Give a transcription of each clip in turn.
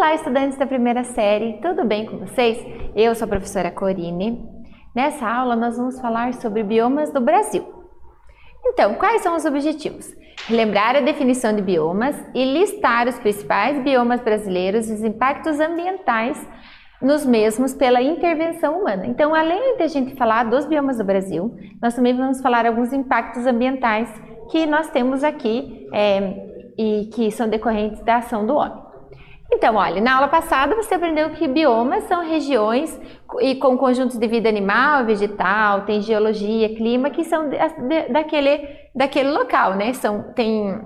Olá, estudantes da primeira série, tudo bem com vocês? Eu sou a professora Corine. Nessa aula nós vamos falar sobre biomas do Brasil. Então, quais são os objetivos? Relembrar a definição de biomas e listar os principais biomas brasileiros e os impactos ambientais nos mesmos pela intervenção humana. Então, além de a gente falar dos biomas do Brasil, nós também vamos falar alguns impactos ambientais que nós temos aqui e que são decorrentes da ação do homem. Então, olha, na aula passada você aprendeu que biomas são regiões e com conjuntos de vida animal, vegetal, tem geologia, clima, que são daquele local, né? Tem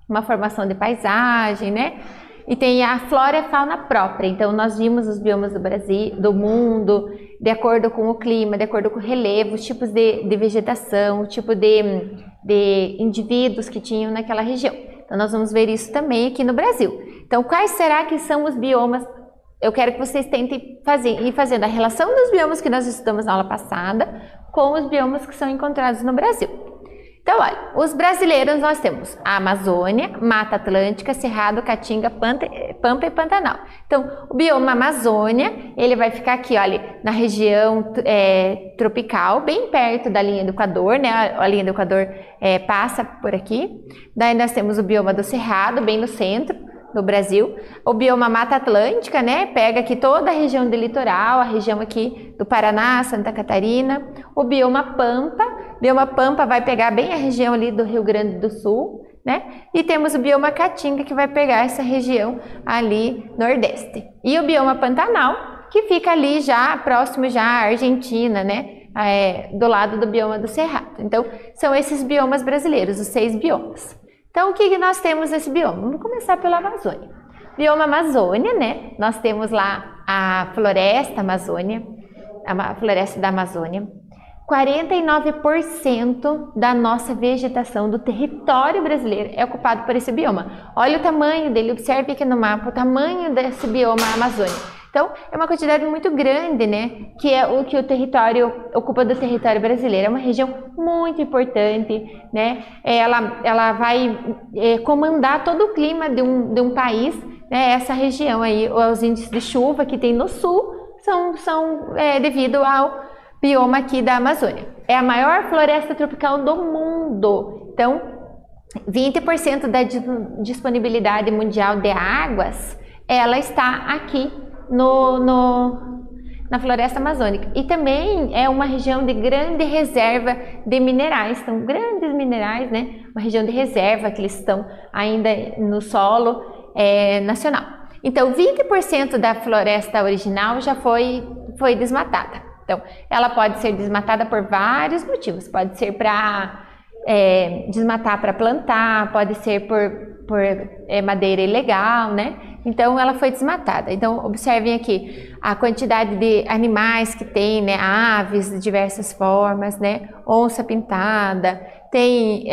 uma formação de paisagem, né? E tem a flora e a fauna própria. Então, nós vimos os biomas do Brasil, do mundo, de acordo com o clima, de acordo com o relevo, os tipos de vegetação, o tipo de indivíduos que tinham naquela região. Então, nós vamos ver isso também aqui no Brasil. Então, quais será que são os biomas? Eu quero que vocês tentem ir fazendo a relação dos biomas que nós estudamos na aula passada com os biomas que são encontrados no Brasil. Então, olha, os brasileiros nós temos a Amazônia, Mata Atlântica, Cerrado, Caatinga, Pampa e Pantanal. Então, o bioma Amazônia, ele vai ficar aqui, olha, na região tropical, bem perto da linha do Equador, né? A linha do Equador passa por aqui. Daí nós temos o bioma do Cerrado, bem no centro do Brasil. O bioma Mata Atlântica, né? Pega aqui toda a região do litoral, a região aqui do Paraná, Santa Catarina. O bioma Pampa vai pegar bem a região ali do Rio Grande do Sul, né? E temos o bioma Caatinga, que vai pegar essa região ali nordeste. E o bioma Pantanal, que fica ali já próximo já à Argentina, né? Do lado do bioma do Cerrado. Então, são esses biomas brasileiros, os 6 biomas. Então, o que nós temos nesse bioma? Vamos começar pela Amazônia. Bioma Amazônia, né? Nós temos lá a floresta Amazônia, a floresta da Amazônia. 49% da nossa vegetação do território brasileiro é ocupado por esse bioma. Olha o tamanho dele, observe aqui no mapa o tamanho desse bioma Amazônia. Então, é uma quantidade muito grande, né, que é o que o território ocupa do território brasileiro. É uma região muito importante, né, ela vai comandar todo o clima de um país, né, essa região aí, os índices de chuva que tem no sul são devido ao bioma aqui da Amazônia. É a maior floresta tropical do mundo. Então, 20% da disponibilidade mundial de águas, ela está aqui na floresta amazônica. E também é uma região de grande reserva de minerais, então grandes minerais, né? Uma região de reserva que eles estão ainda no solo nacional. Então 20% da floresta original já foi desmatada. Então ela pode ser desmatada por vários motivos, pode ser para desmatar para plantar, pode ser por madeira ilegal, né? Então ela foi desmatada. Então observem aqui a quantidade de animais que tem, né? Aves de diversas formas, né? Onça pintada, tem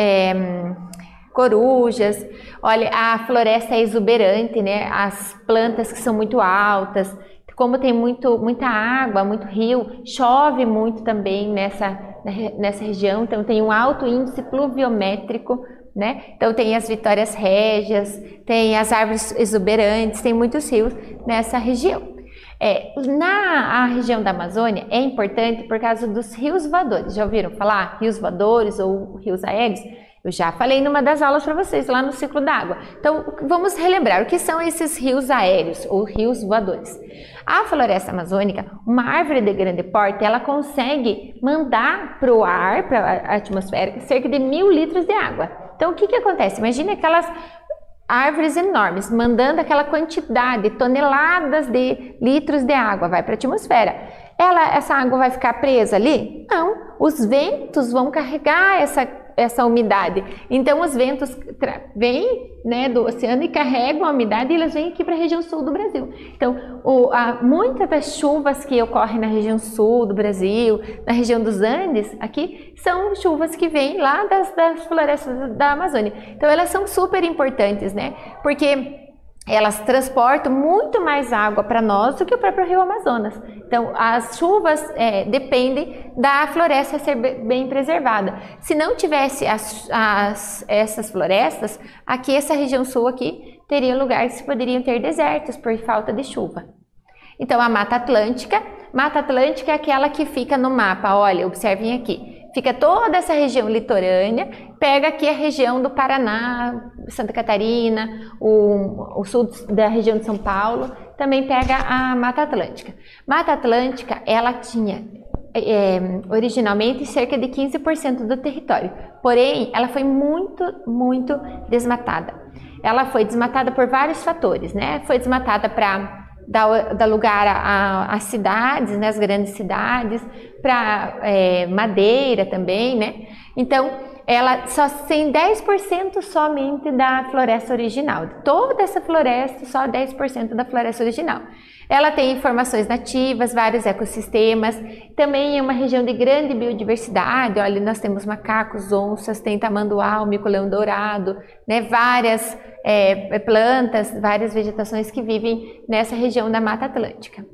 corujas. Olha, a floresta é exuberante, né? As plantas que são muito altas, como tem muita água, muito rio, chove muito também nessa região, então tem um alto índice pluviométrico, né? Então tem as Vitórias Régias, tem as árvores exuberantes, tem muitos rios nessa região. Na região da Amazônia é importante por causa dos rios voadores. Já ouviram falar? Rios voadores ou rios aéreos? Eu já falei numa das aulas para vocês lá no ciclo d'água. Então vamos relembrar o que são esses rios aéreos ou rios voadores. A floresta amazônica, uma árvore de grande porte, ela consegue mandar para o ar, para a atmosfera, cerca de 1000 litros de água. Então o que acontece? Imagine aquelas árvores enormes mandando aquela quantidade, toneladas de litros de água, vai para a atmosfera. Essa água vai ficar presa ali? Não, os ventos vão carregar essa umidade. Então os ventos vêm, né, do oceano e carregam a umidade e eles vêm aqui para a região sul do Brasil. Então muitas das chuvas que ocorrem na região sul do Brasil, na região dos Andes, aqui são chuvas que vêm lá das florestas da Amazônia. Então elas são super importantes, né, porque elas transportam muito mais água para nós do que o próprio rio Amazonas. Então, as chuvas dependem da floresta ser bem preservada. Se não tivesse essas florestas, aqui, essa região sul aqui, teriam lugares que poderiam ter desertos por falta de chuva. Então, a Mata Atlântica é aquela que fica no mapa, olha, observem aqui. Fica toda essa região litorânea, pega aqui a região do Paraná, Santa Catarina, o sul da região de São Paulo, também pega a Mata Atlântica. Mata Atlântica, ela tinha originalmente cerca de 15% do território, porém ela foi muito desmatada. Ela foi desmatada por vários fatores, né? Foi desmatada para dar lugar às cidades, né, as grandes cidades, para madeira também, né? Então, ela só tem 10% somente da floresta original. De toda essa floresta, só 10% da floresta original. Ela tem formações nativas, vários ecossistemas, também é uma região de grande biodiversidade. Olha, nós temos macacos, onças, tem tamanduá, mico-leão dourado, né, várias plantas, várias vegetações que vivem nessa região da Mata Atlântica.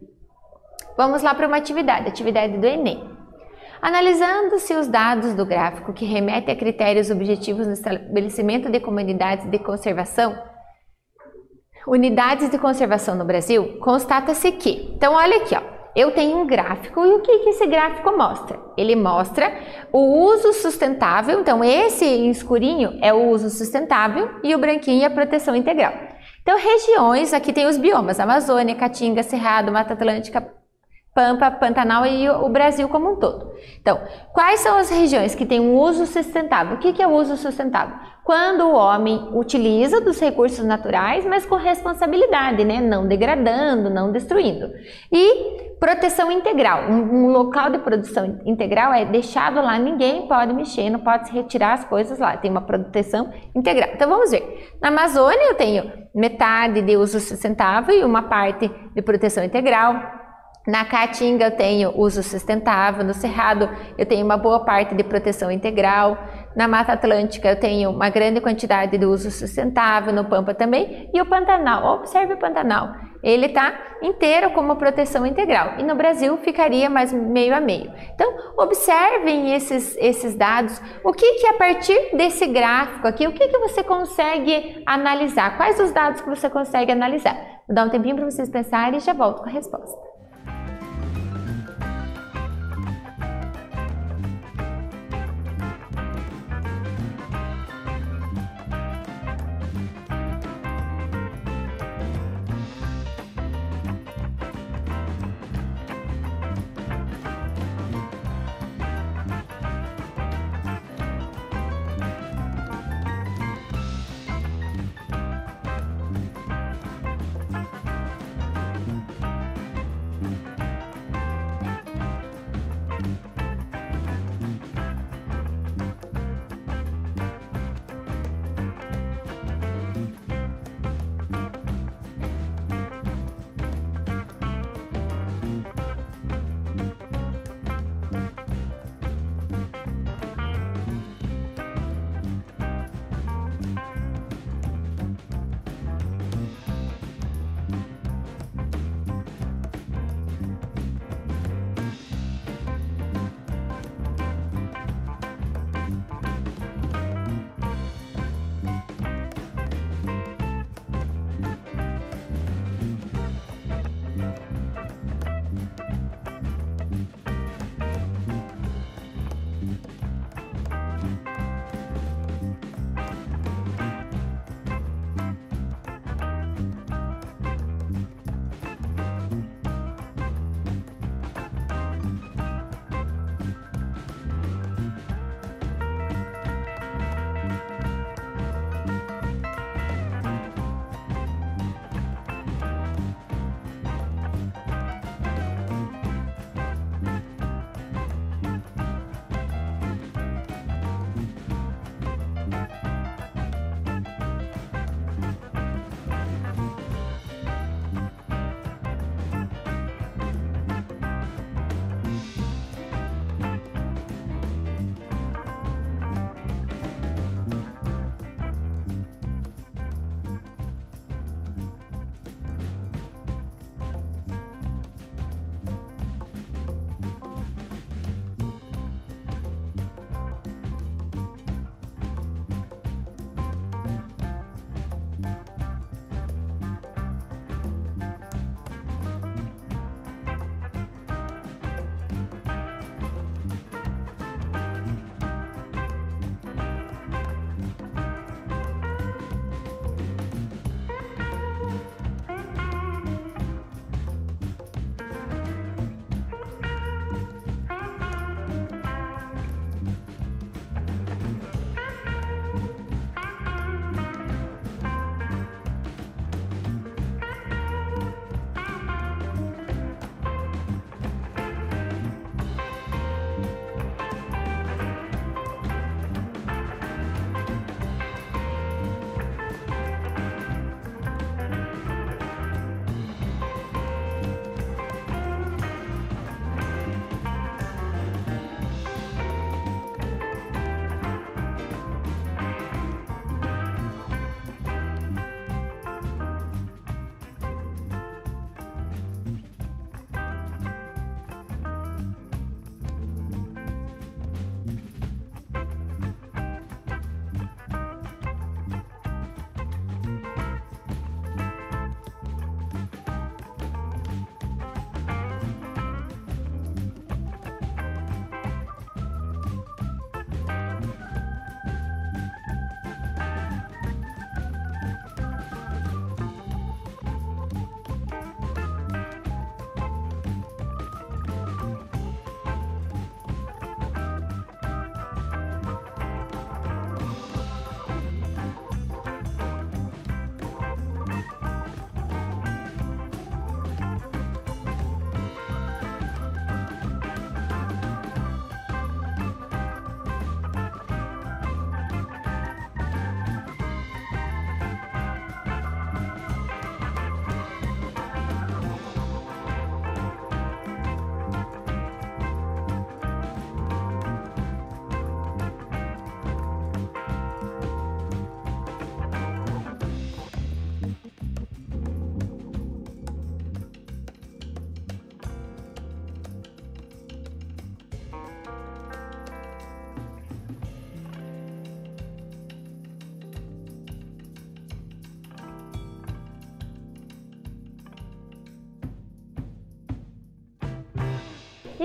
Vamos lá para uma atividade do Enem. Analisando-se os dados do gráfico que remete a critérios objetivos no estabelecimento de comunidades de conservação, unidades de conservação no Brasil, constata-se que, então olha aqui, ó, eu tenho um gráfico e o que esse gráfico mostra? Ele mostra o uso sustentável, então esse escurinho é o uso sustentável e o branquinho é a proteção integral. Então regiões, aqui tem os biomas, Amazônia, Caatinga, Cerrado, Mata Atlântica, Pampa, Pantanal e o Brasil como um todo. Então, quais são as regiões que têm um uso sustentável? O que é o uso sustentável? Quando o homem utiliza dos recursos naturais, mas com responsabilidade, né? Não degradando, não destruindo. E proteção integral. Um local de produção integral é deixado lá, ninguém pode mexer, não pode se retirar as coisas lá. Tem uma proteção integral. Então, vamos ver. Na Amazônia, eu tenho metade de uso sustentável e uma parte de proteção integral. Na Caatinga eu tenho uso sustentável, no Cerrado eu tenho uma boa parte de proteção integral, na Mata Atlântica eu tenho uma grande quantidade de uso sustentável, no Pampa também, e o Pantanal, observe o Pantanal, ele está inteiro como proteção integral, e no Brasil ficaria mais meio a meio. Então, observem esses dados, o que a partir desse gráfico aqui, o que você consegue analisar, quais os dados que você consegue analisar? Vou dar um tempinho para vocês pensarem e já volto com a resposta.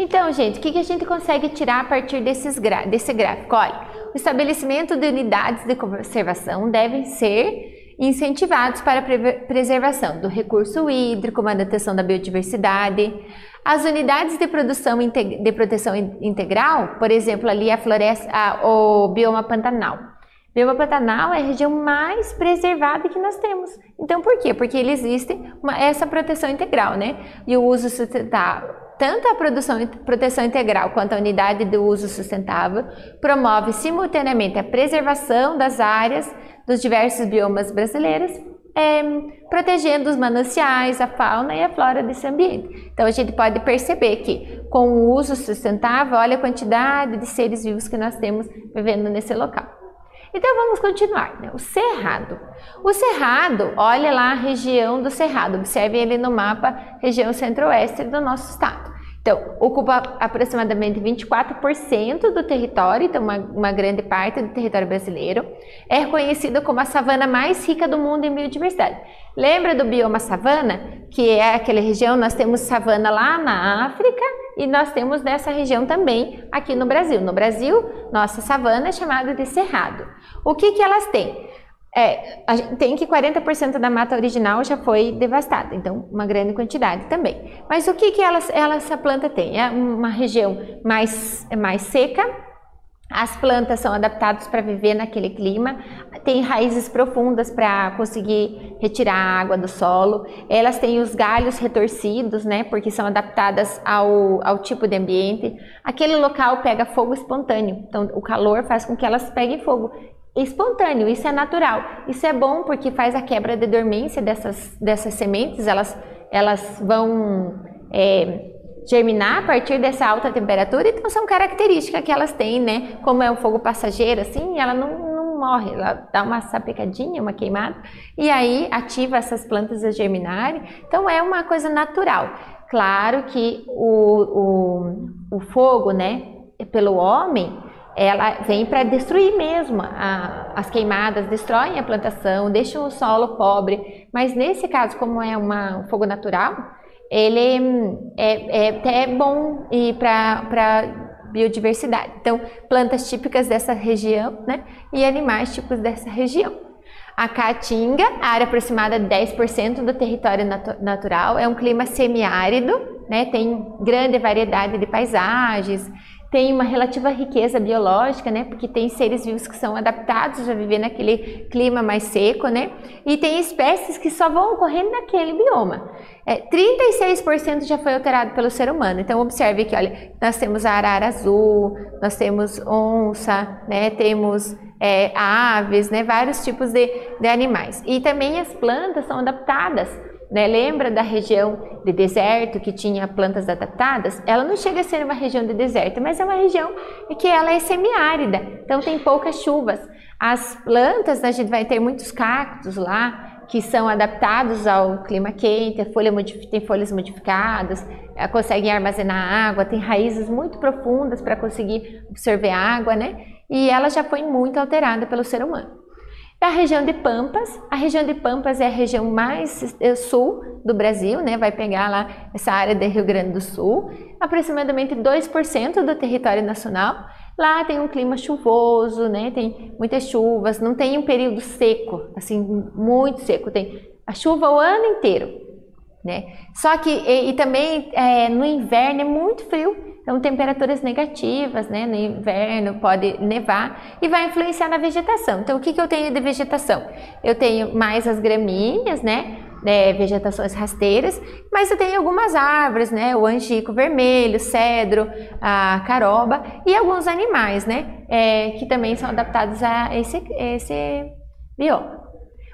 Então, gente, o que a gente consegue tirar a partir desse gráfico? Olha, o estabelecimento de unidades de conservação devem ser incentivados para a preservação do recurso hídrico, manutenção da biodiversidade. As unidades de proteção integral, por exemplo, ali o bioma Pantanal. O bioma Pantanal é a região mais preservada que nós temos. Então, por quê? Porque ele existe essa proteção integral, né? E o uso sustentável. Tanto a proteção integral quanto a unidade de uso sustentável promove simultaneamente a preservação das áreas dos diversos biomas brasileiros, protegendo os mananciais, a fauna e a flora desse ambiente. Então a gente pode perceber que com o uso sustentável, olha a quantidade de seres vivos que nós temos vivendo nesse local. Então vamos continuar, né? O Cerrado. O Cerrado, olha lá a região do Cerrado, observe ele no mapa, região centro-oeste do nosso estado. Então, ocupa aproximadamente 24% do território, então uma grande parte do território brasileiro. É reconhecido como a savana mais rica do mundo em biodiversidade. Lembra do bioma savana? Que é aquela região, nós temos savana lá na África e nós temos nessa região também aqui no Brasil. No Brasil, nossa savana é chamada de cerrado. O que elas têm? A gente tem que 40% da mata original já foi devastada, então uma grande quantidade também. Mas o que essa planta tem? É uma região mais seca, as plantas são adaptadas para viver naquele clima, tem raízes profundas para conseguir retirar a água do solo, elas têm os galhos retorcidos, né, porque são adaptadas ao tipo de ambiente. Aquele local pega fogo espontâneo, então o calor faz com que elas peguem fogo espontâneo, isso é natural, isso é bom porque faz a quebra de dormência dessas sementes, elas vão germinar a partir dessa alta temperatura, então são características que elas têm, né, como é um fogo passageiro assim, ela não morre, ela dá uma sapecadinha, uma queimada, e aí ativa essas plantas a germinarem, então é uma coisa natural. Claro que o fogo, né, pelo homem, ela vem para destruir mesmo, as queimadas destroem a plantação, deixam o solo pobre, mas nesse caso, como é um fogo natural, ele é até bom para biodiversidade. Então, plantas típicas dessa região, né, e animais típicos dessa região. A Caatinga, a área aproximada de 10% do território natural, é um clima semiárido, né, tem grande variedade de paisagens, tem uma relativa riqueza biológica, né, porque tem seres vivos que são adaptados a viver naquele clima mais seco, né, e tem espécies que só vão ocorrer naquele bioma. 36% já foi alterado pelo ser humano, então observe que, olha, nós temos a arara azul, nós temos onça, né, temos aves, né, vários tipos de animais, e também as plantas são adaptadas. Né, lembra da região de deserto que tinha plantas adaptadas? Ela não chega a ser uma região de deserto, mas é uma região que ela é semiárida, então tem poucas chuvas. As plantas, a gente vai ter muitos cactos lá, que são adaptados ao clima quente, tem folhas modificadas, conseguem armazenar água, tem raízes muito profundas para conseguir absorver água, né? E ela já foi muito alterada pelo ser humano. A região de Pampas é a região mais sul do Brasil, né? Vai pegar lá essa área do Rio Grande do Sul, aproximadamente 2% do território nacional. Lá tem um clima chuvoso, né? Tem muitas chuvas, não tem um período seco, assim, muito seco, tem a chuva o ano inteiro, né? Só que, e também no inverno é muito frio. Então, temperaturas negativas, né? No inverno pode nevar e vai influenciar na vegetação. Então, o que eu tenho de vegetação? Eu tenho mais as gramíneas, né? Vegetações rasteiras, mas eu tenho algumas árvores, né? O angico vermelho, cedro, a caroba e alguns animais, né? Que também são adaptados a esse bioma.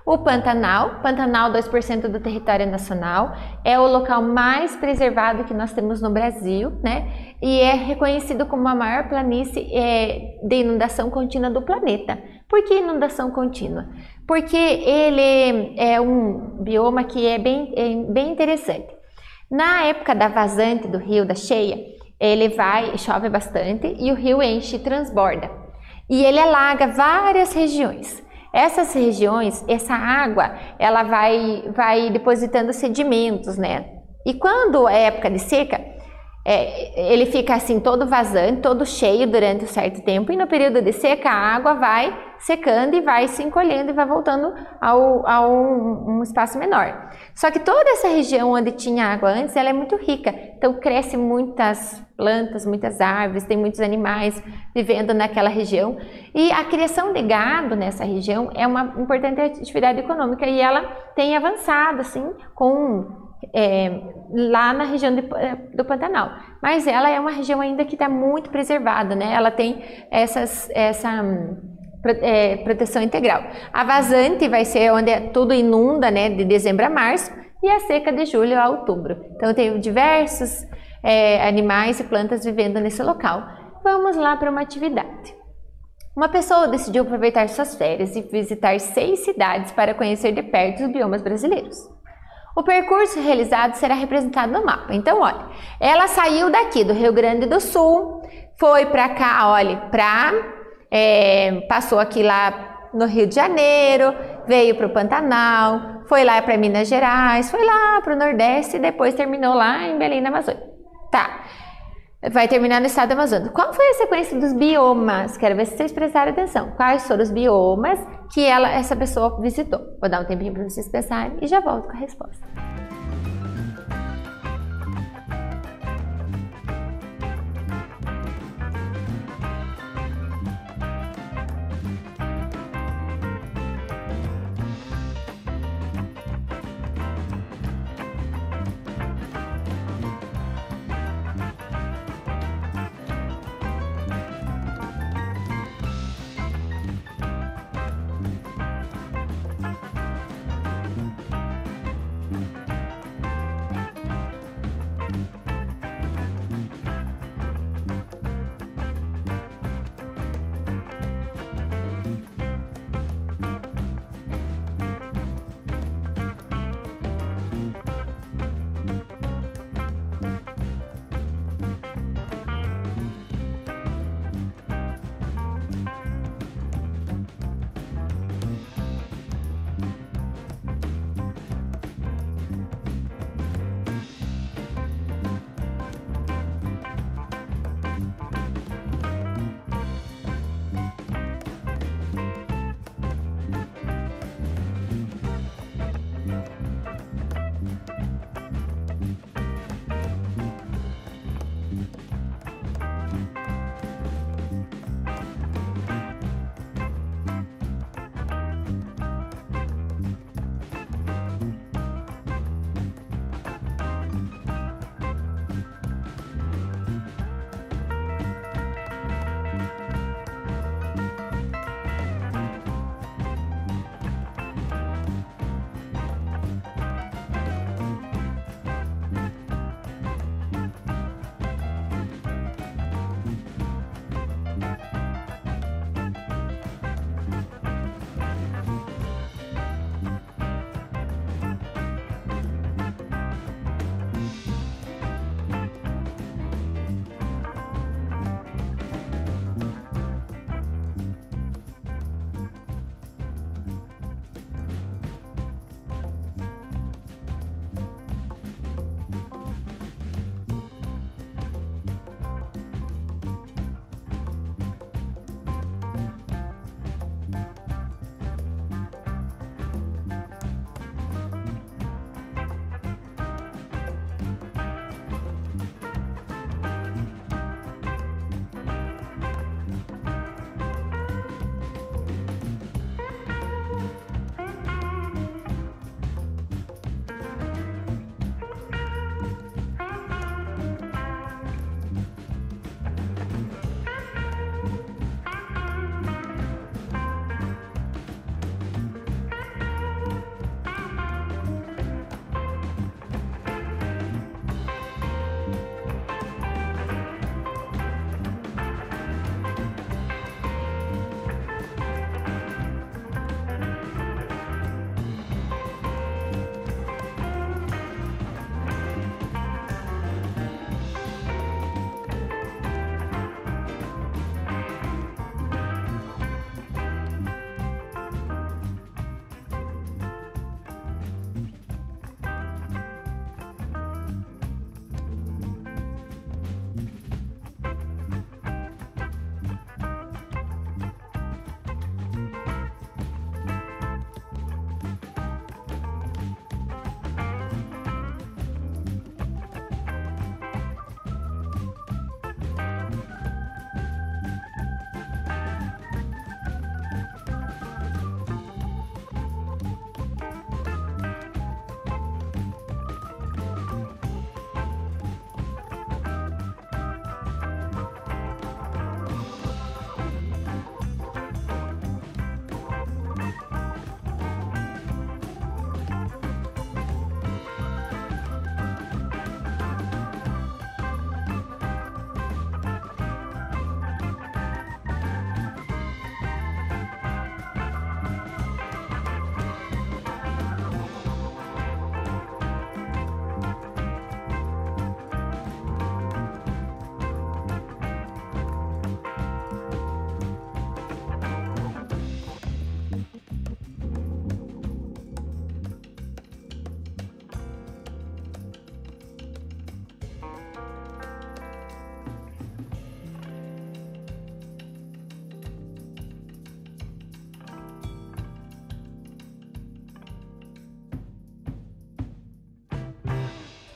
O Pantanal, 2% do território nacional, é o local mais preservado que nós temos no Brasil, né? E é reconhecido como a maior planície de inundação contínua do planeta. Por que inundação contínua? Porque ele é um bioma que é bem interessante. Na época da vazante do rio, da cheia, chove bastante e o rio enche e transborda. E ele alaga várias regiões. Essas regiões, essa água, ela vai depositando sedimentos, né? E quando é época de seca, ele fica assim todo vazante, todo cheio durante um certo tempo, e no período de seca a água vai secando e vai se encolhendo e vai voltando a um espaço menor. Só que toda essa região onde tinha água antes, ela é muito rica, então cresce muitas plantas, muitas árvores, tem muitos animais vivendo naquela região, e a criação de gado nessa região é uma importante atividade econômica, e ela tem avançado assim lá na região do Pantanal, mas ela é uma região ainda que está muito preservada, né? Ela tem essa proteção integral. A vazante vai ser onde tudo inunda, né, de dezembro a março, e a seca de julho a outubro. Então tem diversos animais e plantas vivendo nesse local. Vamos lá para uma atividade. Uma pessoa decidiu aproveitar suas férias e visitar 6 cidades para conhecer de perto os biomas brasileiros. O percurso realizado será representado no mapa. Então, olha, ela saiu daqui do Rio Grande do Sul, foi para cá, olha, passou aqui lá no Rio de Janeiro, veio para o Pantanal, foi lá para Minas Gerais, foi lá para o Nordeste e depois terminou lá em Belém, na Amazônia. Tá, vai terminar no estado do Amazonas. Qual foi a sequência dos biomas? Quero ver se vocês prestaram atenção. Quais foram os biomas que essa pessoa visitou? Vou dar um tempinho para vocês pensarem e já volto com a resposta.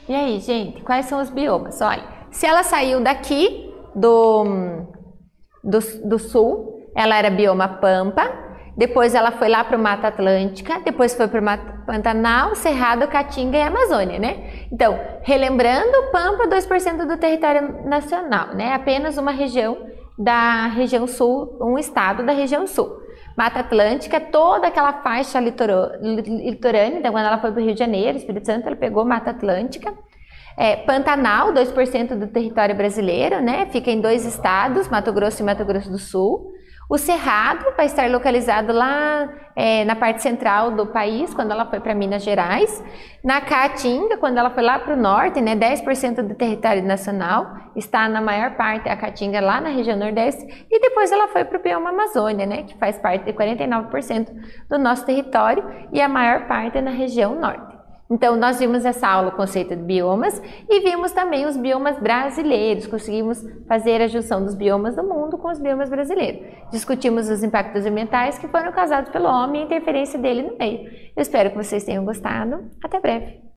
E aí, gente, quais são os biomas? Olha, se ela saiu daqui do sul, ela era bioma Pampa, depois ela foi lá para o Mata Atlântica, depois foi para o Pantanal, Cerrado, Caatinga e Amazônia, né? Então, relembrando, Pampa, 2% do território nacional, né? Apenas uma região da região sul, um estado da região sul. Mata Atlântica, toda aquela faixa litorânea, então quando ela foi para o Rio de Janeiro, Espírito Santo, ela pegou Mata Atlântica. Pantanal, 2% do território brasileiro, né? Fica em 2 estados, Mato Grosso e Mato Grosso do Sul. O Cerrado vai estar localizado lá na parte central do país, quando ela foi para Minas Gerais. Na Caatinga, quando ela foi lá para o norte, né, 10% do território nacional, está na maior parte a Caatinga lá na região nordeste. E depois ela foi para o bioma Amazônia, né, que faz parte de 49% do nosso território e a maior parte na região norte. Então, nós vimos essa aula, o conceito de biomas, e vimos também os biomas brasileiros. Conseguimos fazer a junção dos biomas do mundo com os biomas brasileiros. Discutimos os impactos ambientais que foram causados pelo homem e a interferência dele no meio. Eu espero que vocês tenham gostado. Até breve!